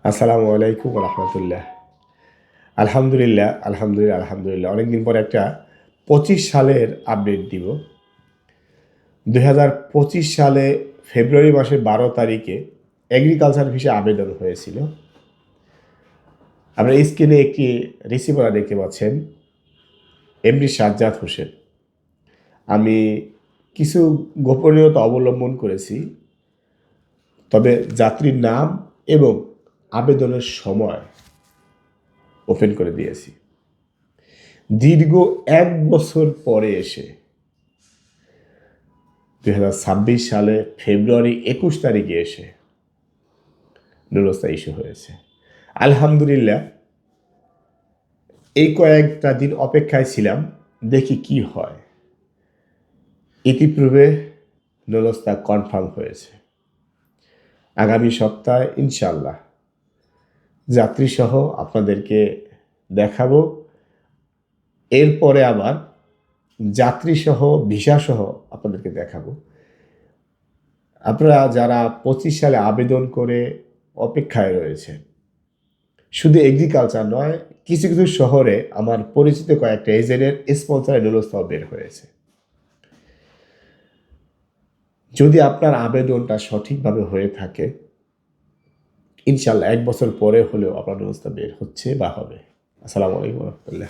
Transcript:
আসসালামু আলাইকুম রহমতুল্লাহ। আলহামদুলিল্লাহ। অনেকদিন পর একটা 25 সালের আপডেট দিব। 2025 সালে ফেব্রুয়ারি মাসের 12 তারিখে এগ্রিকালচার ভিসা আবেদন হয়েছিল। আপনার স্ক্রিনে একটি রিসিভার দেখতে পাচ্ছেন, এমডি সাজ্জাদ হোসেন। আমি কিছু গোপনীয়তা অবলম্বন করেছি, তবে যাত্রীর নাম এবং আবেদনের সময় ওপেন করে দিয়েছি। দীর্ঘ 1 বছর পরে এসে 2026 সালে ফেব্রুয়ারি 21 তারিখে এসে নুরস্তা ইস্যু হয়েছে। আলহামদুলিল্লাহ, এই কয়েকটা দিন অপেক্ষায় ছিলাম, দেখি কি হয়। ইতিপূর্বে নুরস্তা কনফার্ম হয়েছে। আগামী সপ্তাহে ইনশাল্লাহ যাত্রীসহ আপনাদেরকে দেখাবো। এরপরে আবার যাত্রীসহ ভিসাসহ আপনাদেরকে দেখাবো। আপনারা যারা 25 সালে আবেদন করে অপেক্ষায় রয়েছে, শুধু এগ্রিকালচার নয়, কিছু কিছু শহরে আমার পরিচিত কয়েকটা এজেন্টের স্পন্সরে নুরস্তাও বের হয়েছে। যদি আপনার আবেদনটা সঠিকভাবে হয়ে থাকে, ইনশাল্লাহ 1 বছর পরে হলেও আপনার নুরস্তা বের হচ্ছে বা হবে। আসসালামু আলাইকুম রহমতুল্লাহ।